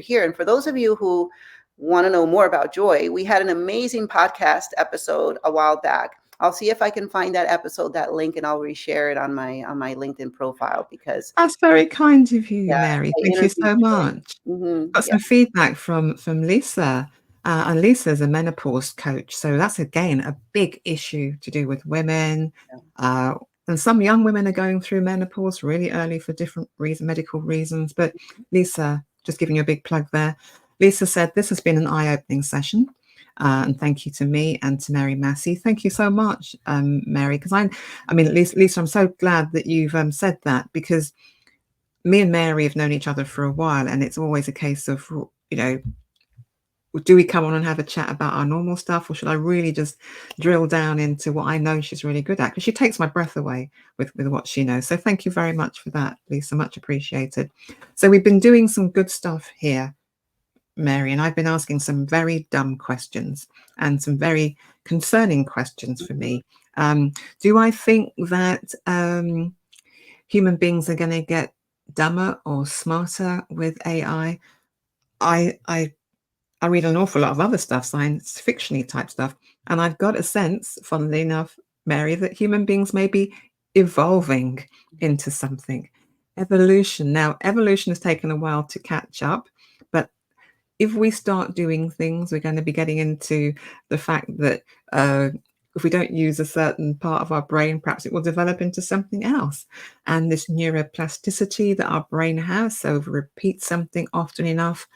here. And for those of you who want to know more about Joy, we had an amazing podcast episode a while back. I'll see if I can find that episode, that link, and I'll reshare it on my LinkedIn profile because That's very kind of you, yeah, Mary. I Thank you interviewed so Joy. much. Got Yeah. some feedback from Lisa, and Lisa's a menopause coach, so that's again a big issue to do with women, Yeah. uh, and some young women are going through menopause really early for different medical reasons. But Lisa, just giving you a big plug there. Lisa said this has been an eye-opening session. And thank you to me and to Mary Massey. Thank you so much, Mary, because I mean, at least, Lisa, I'm so glad that you've said that, because me and Mary have known each other for a while, and it's always a case of, you know, do we come on and have a chat about our normal stuff, or should I really just drill down into what I know she's really good at? Because she takes my breath away with what she knows. So thank you very much for that, Lisa. Much appreciated. So we've been doing some good stuff here, Mary, and I've been asking some very dumb questions and some very concerning questions for Mhm. me. Do I think that human beings are going to get dumber or smarter with AI? I I read an awful lot of other stuff, science fictiony type stuff, and I've got a sense, funnily enough, Mary, that human beings may be evolving into something. Evolution. Now, evolution has taken a while to catch up, but if we start doing things, we're going to be getting into the fact that uh, if we don't use a certain part of our brain, perhaps it will develop into something else. And this neuroplasticity that our brain has, so if we repeat something often enough,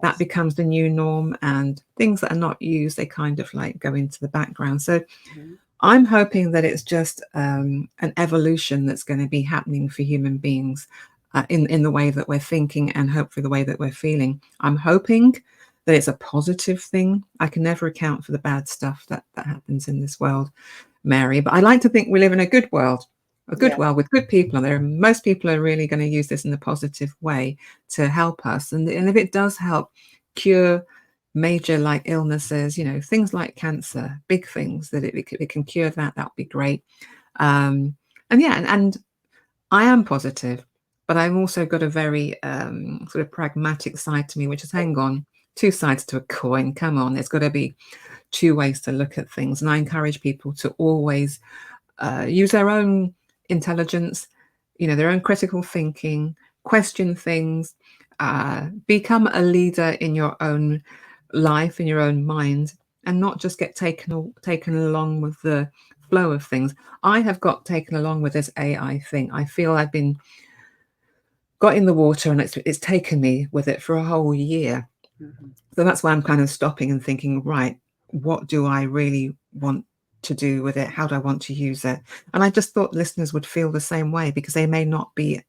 that Yes. becomes the new norm, and things that are not used, they kind of like go into the background. So Mhm. I'm hoping that it's just an evolution that's going to be happening for human beings in the way that we're thinking, and hopefully the way that we're feeling. I'm hoping that it's a positive thing. I can never account for the bad stuff that happens in this world, Mary, but I like to think we live in a good Yeah. world with good people. And most people are really going to use this in a positive way to help us. And if it does help cure major like illnesses, you know, things like cancer, big things, that it can cure that, that would be great. Um, and yeah, and I am positive, but I've also got a very sort of pragmatic side to me, which is, hang on, two sides to a coin. Come on, there's got to be two ways to look at things. And I encourage people to always use their own intelligence, you know, their own critical thinking, question things, become a leader in your own life, in your own mind, and not just get taken along with the flow of things. I have got taken along with this AI thing. I feel I've been got in the water, and it's taken me with it for a whole year. Mhm. So that's why I'm kind of stopping and thinking, right, what do I really want to do with it? How do I want to use it? And I just thought listeners would feel the same way, because they may not be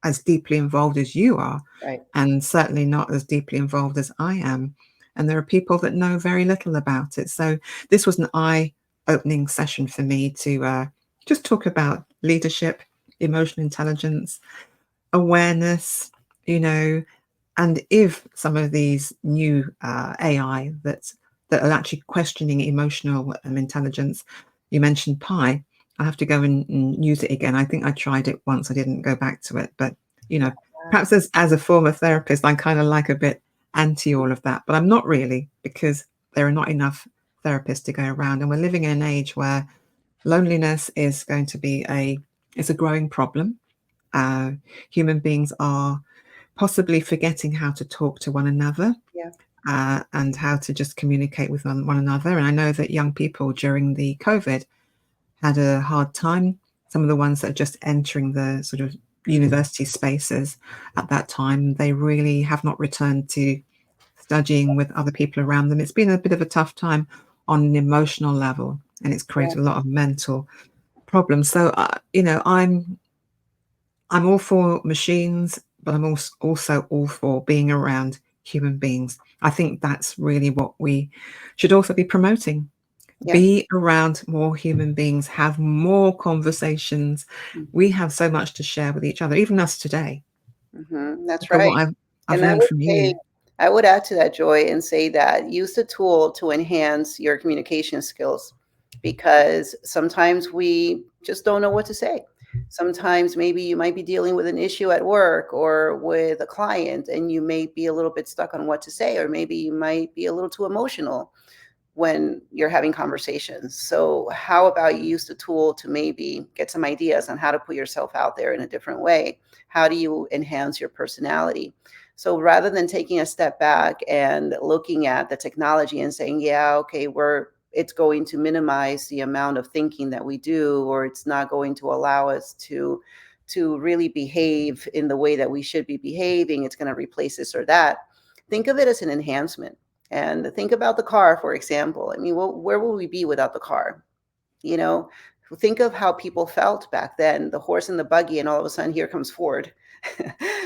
as deeply involved as you are, Right. and certainly not as deeply involved as I am. And there are people that know very little about it. So this was an eye opening session for me to just talk about leadership, emotional intelligence, awareness, you know, and if some of these new AI that are actually questioning emotional intelligence, you mentioned Pi. I have to go and use it again. I think I tried it once. I didn't go back to it, but you know, Yeah. perhaps as a former therapist, I'm kind of like a bit anti all of that, but I'm not really, because there are not enough therapists to go around, and we're living in an age where loneliness is going to be a growing problem. Uh, Human beings are possibly forgetting how to talk to one another, Yeah. and how to just communicate with one another. And I know that young people during the COVID had a hard time. Some of the ones that are just entering the sort of Mhm. university spaces at that time, they really have not returned to studying with other people around them. It's been a bit of a tough time on an emotional level, and it's Yeah. created a lot of mental problems. So, you know, I'm all for machines, but I'm also all for being around human beings. I think that's really what we should also be promoting. Yeah. Be around more human beings, have more conversations. We Mhm. have so much to share with each other, even us today. That's For right. what I've And I learned would from you. say, I would add to that, Joy, and say that use the tool to enhance your communication skills, because sometimes we just don't know what to say. Sometimes maybe you might be dealing with an issue at work or with a client, and you may be a little bit stuck on what to say, or maybe you might be a little too emotional when you're having conversations. So, how about you use the tool to maybe get some ideas on how to put yourself out there in a different way? How do you enhance your personality? So, rather than taking a step back and looking at the technology and saying, yeah, okay, it's going to minimize the amount of thinking that we do, or it's not going to allow us to really behave in the way that we should be behaving, it's going to replace this or that. Think of it as an enhancement. And think about the car, for example. I mean, where will we be without the car? You know, think of how people felt back then, the horse and the buggy, and all of a sudden here comes Ford.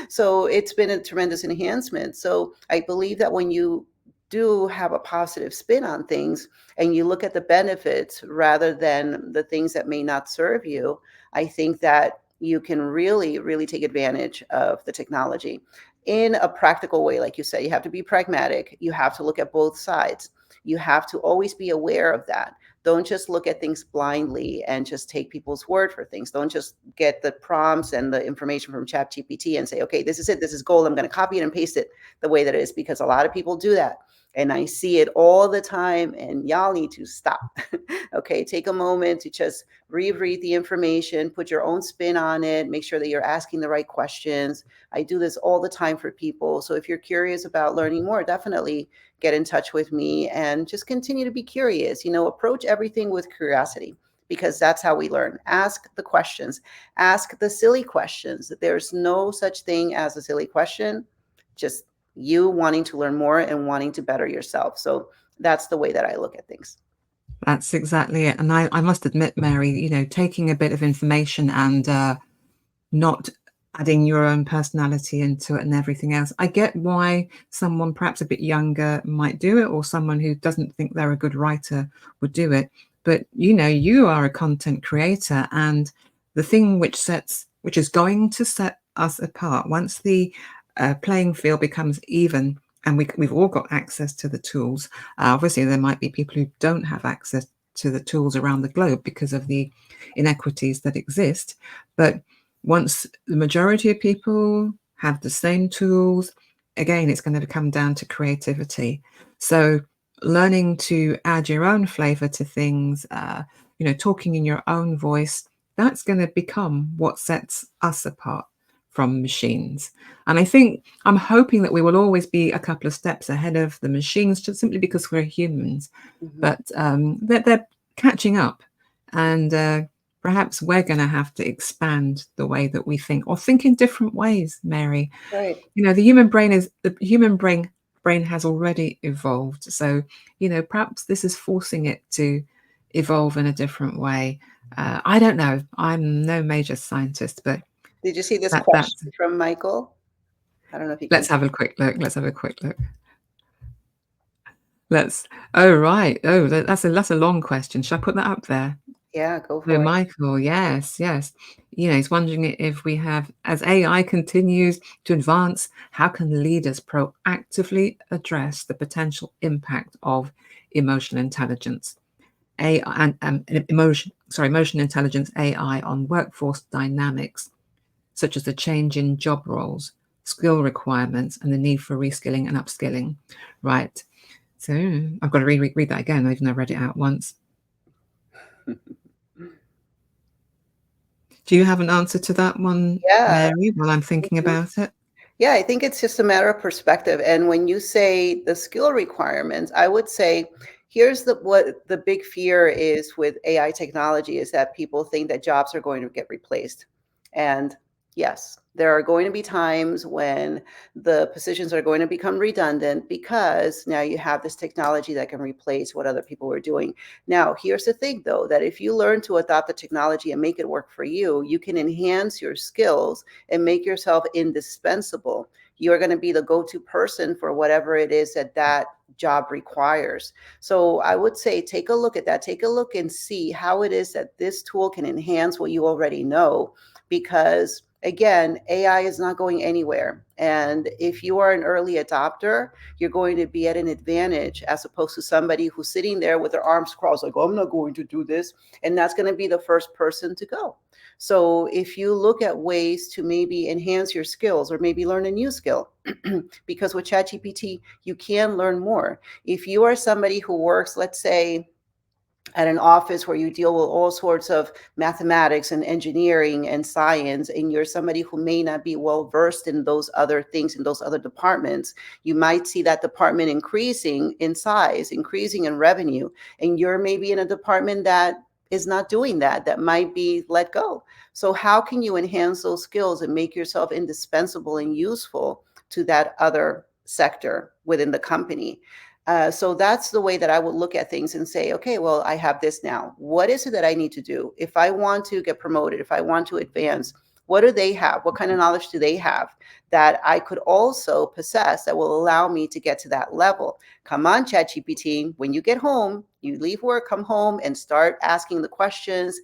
So it's been a tremendous enhancement. So I believe that when you do have a positive spin on things and you look at the benefits rather than the things that may not serve you, I think that you can really, really take advantage of the technology in a practical way. Like you said, you have to be pragmatic. You have to look at both sides. You have to always be aware of that. Don't just look at things blindly and just take people's word for things. Don't just get the prompts and the information from ChatGPT and say, okay, this is it. This is gold. I'm going to copy it and paste it the way that it is, because a lot of people do that. And I see it all the time, and y'all need to stop. Okay, take a moment to just reread the information, put your own spin on it, make sure that you're asking the right questions. I do this all the time for people. So if you're curious about learning more, definitely get in touch with me and just continue to be curious. Approach everything with curiosity, because that's how we learn. Ask the questions, ask the silly questions. There's no such thing as a silly question, just you wanting to learn more and wanting to better yourself. So that's the way that I look at things. That's exactly it. And I must admit, Mary, taking a bit of information and not adding your own personality into it and everything else. I get why someone perhaps a bit younger might do it, or someone who doesn't think they're a good writer would do it. But you are a content creator, and the thing which is going to set us apart once the playing field becomes even, and we've all got access to the tools. Obviously, there might be people who don't have access to the tools around the globe because of the inequities that exist. But once the majority of people have the same tools, again, it's going to come down to creativity. So learning to add your own flavor to things, talking in your own voice, that's going to become what sets us apart from machines. And I'm hoping that we will always be a couple of steps ahead of the machines, just simply because we're humans. Mhm. But they're catching up, and perhaps we're going to have to expand the way that we think, or think in different ways, Mary. Right. The human brain has already evolved. So, perhaps this is forcing it to evolve in a different way. I don't know. I'm no major scientist, but Did you see this that question from Michael? I don't know if you let's can. have a quick look. Let's have a quick look. Let's. Oh right. Oh, that's a long question. Should I put that up there? Yeah, go So for it. Michael, yes, yes. He's wondering if we have, as AI continues to advance, how can leaders proactively address the potential impact of emotional intelligence, AI and emotion intelligence AI on workforce dynamics, such as the change in job roles, skill requirements, and the need for reskilling and upskilling. Right. So I've got to read that again, even though I read it out once. Do you have an answer to that one, Yeah. Mary, while I'm thinking Mhm. about it? Yeah, I think it's just a matter of perspective. And when you say the skill requirements, I would say here's what the big fear is with AI technology is that people think that jobs are going to get replaced. And yes, there are going to be times when the positions are going to become redundant because now you have this technology that can replace what other people were doing. Now, here's the thing though, that if you learn to adopt the technology and make it work for you, you can enhance your skills and make yourself indispensable. You're going to be the go-to person for whatever it is that job requires. So I would say take a look at that. Take a look and see how it is that this tool can enhance what you already know, because again, AI is not going anywhere. And if you are an early adopter, you're going to be at an advantage as opposed to somebody who's sitting there with their arms crossed, like, oh, I'm not going to do this. And that's going to be the first person to go. So if you look at ways to maybe enhance your skills or maybe learn a new skill, because with ChatGPT, you can learn more. If you are somebody who works, let's say, at an office where you deal with all sorts of mathematics and engineering and science, and you're somebody who may not be well versed in those other things, in those other departments, you might see that department increasing in size, increasing in revenue, and you're maybe in a department that is not doing that, that might be let go. So how can you enhance those skills and make yourself indispensable and useful to that other sector within the company? So that's the way that I would look at things and say, okay, well, I have this now. What is it that I need to do? If I want to get promoted, if I want to advance, what do they have? What kind of knowledge do they have that I could also possess that will allow me to get to that level? Come on, ChatGPT. When you get home, you leave work, come home and start asking the questions,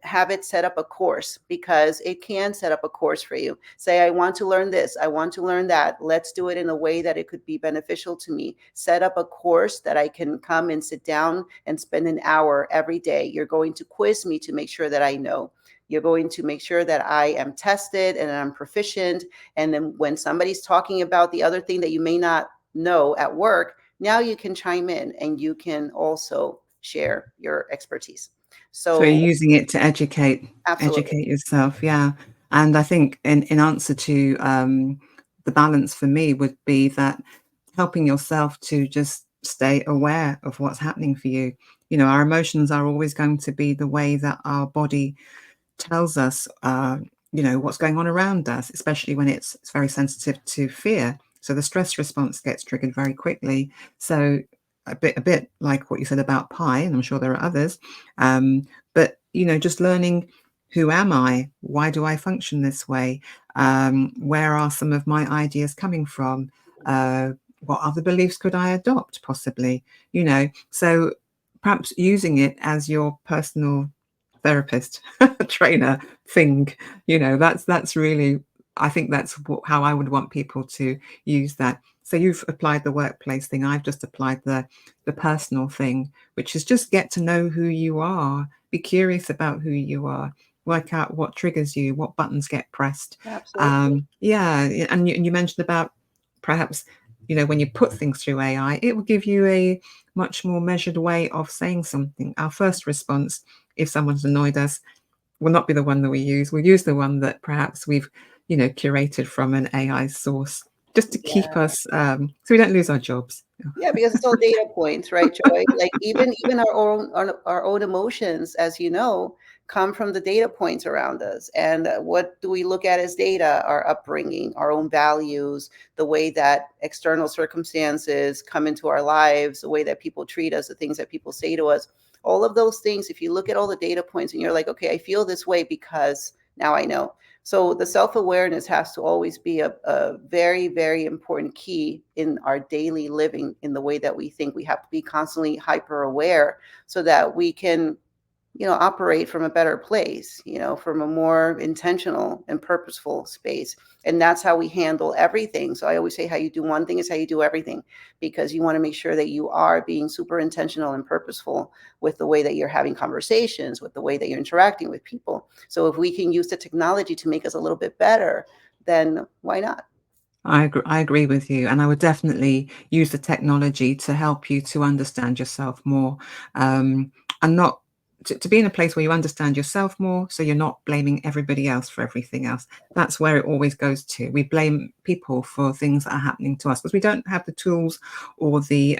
have it set up a course, because it can set up a course for you. Say, I want to learn this, I want to learn that. Let's do it in a way that it could be beneficial to me. Set up a course that I can come and sit down and spend an hour every day. You're going to quiz me to make sure that I know. You're going to make sure that I am tested and I'm proficient. And then when somebody's talking about the other thing that you may not know at work, now you can chime in and you can also share your expertise. So you're So using it to absolutely. educate yourself, yeah. And I think in answer to the balance for me would be that helping yourself to just stay aware of what's happening for you. You know, our emotions are always going to be the way that our body tells us, you know, what's going on around us, especially when it's very sensitive to fear. So the stress response gets triggered very quickly. So a bit like what you said about pie, and I'm sure there are others. Um, but you know, just learning, who am I? Why do I function this way? Where are some of my ideas coming from? What other beliefs could I adopt, possibly? You know, so perhaps using it as your personal therapist, trainer thing. You know, that's really, I think that's how I would want people to use that. So you've applied the workplace thing. I've just applied the personal thing, which is just get to know who you are. Be curious about who you are. Work out what triggers you, what buttons get pressed. Absolutely. Yeah, and you mentioned about perhaps, you know, when you put things through AI, it will give you a much more measured way of saying something. Our first response, if someone's annoyed us, will not be the one that we use. We'll use the one that perhaps we've, you know, curated from an AI source, just to keep Yeah. us, so we don't lose our jobs. Yeah, because it's all data points, right, Joy? Like even our own emotions, as you know, come from the data points around us. And what do we look at as data? Our upbringing, our own values, the way that external circumstances come into our lives, the way that people treat us, the things that people say to us. All of those things, if you look at all the data points and you're like, okay, I feel this way because now I know. So the self-awareness has to always be a very, very important key in our daily living, in the way that we think. We have to be constantly hyper aware so that we can, operate from a better place, from a more intentional and purposeful space. And that's how we handle everything. So I always say, how you do one thing is how you do everything, because you want to make sure that you are being super intentional and purposeful with the way that you're having conversations, with the way that you're interacting with people. So if we can use the technology to make us a little bit better, then why not? I agree with you, and I would definitely use the technology to help you to understand yourself more, and not to be in a place where you understand yourself more, so you're not blaming everybody else for everything else. That's where it always goes to. We blame people for things that are happening to us because we don't have the tools or the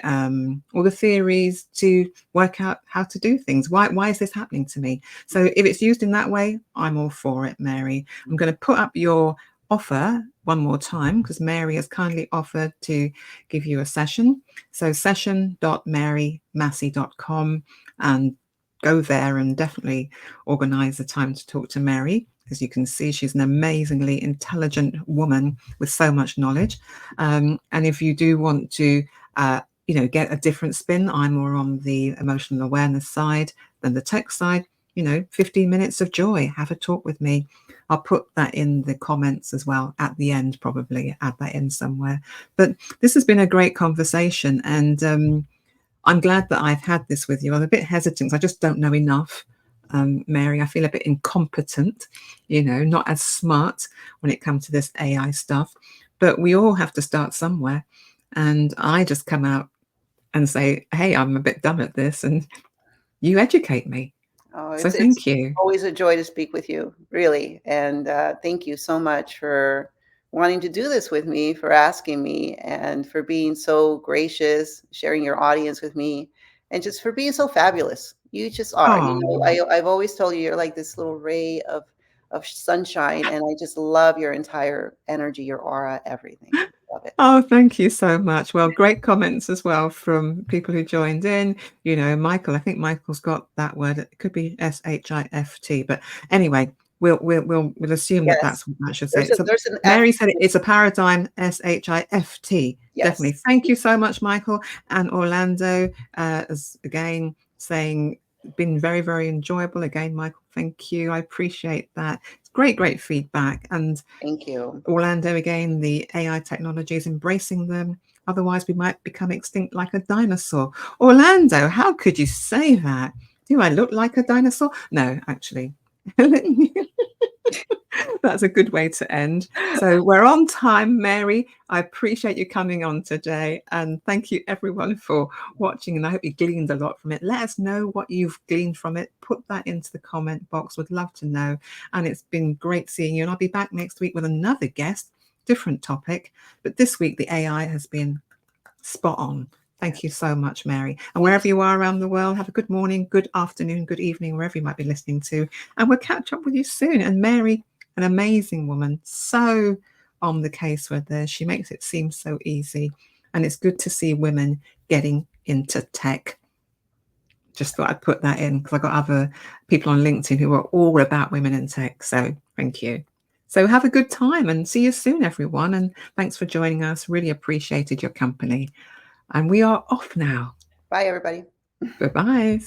theories to work out how to do things. Why is this happening to me? So if it's used in that way, I'm all for it, Mary. I'm going to put up your offer one more time because Mary has kindly offered to give you a session. So session.marymassey.com, and go there and definitely organize a time to talk to Mary. As you can see, she's an amazingly intelligent woman with so much knowledge. And if you do want to, get a different spin, I'm more on the emotional awareness side than the tech side. 15 minutes of joy. Have a talk with me. I'll put that in the comments as well at the end, probably add that in somewhere. But this has been a great conversation, and I'm glad that I've had this with you. I'm a bit hesitant because I just don't know enough. Mary, I feel a bit incompetent, not as smart when it comes to this AI stuff. But we all have to start somewhere. And I just come out and say, hey, I'm a bit dumb at this, and you educate me. Oh, So it's thank you. always a joy to speak with you, really. And thank you so much for wanting to do this with me, for asking me, and for being so gracious, sharing your audience with me, and just for being so fabulous. You just are. Oh, I've always told you you're like this little ray of sunshine, and I just love your entire energy, your aura, everything. Love love it. Oh, thank you so much. Well, great comments as well from people who joined in. You know, Michael, I think Michael's got that word. It could be SHIFT, but anyway, we'll assume that Yes. that's what that should say. So There's an F. Mary said it's a paradigm, SHIFT. Yes. Definitely. Thank you so much, Michael. And Orlando, as again saying, been very, very enjoyable. Again, Michael, thank you. I appreciate that. It's great, great feedback. And Thank you. Orlando again, the AI technologies, embracing them. Otherwise, we might become extinct like a dinosaur. Orlando, how could you say that? Do I look like a dinosaur? No, actually. That's a good way to end. So we're on time, Mary. I appreciate you coming on today. And thank you, everyone, for watching. And I hope you gleaned a lot from it. Let us know what you've gleaned from it. Put that into the comment box. Would love to know. And it's been great seeing you. And I'll be back next week with another guest, different topic. But this week, the AI has been spot on. Thank you so much, Mary. And Thank wherever you are around the world, have a good morning, good afternoon, good evening, wherever you might be listening to. And we'll catch up with you soon. And Mary, an amazing woman, so on the case with this. She makes it seem so easy. And it's good to see women getting into tech. Just thought I'd put that in because I've got other people on LinkedIn who are all about women in tech. So thank you. So have a good time and see you soon, everyone. And thanks for joining us. Really appreciated your company. And we are off now. Bye, everybody. Goodbye.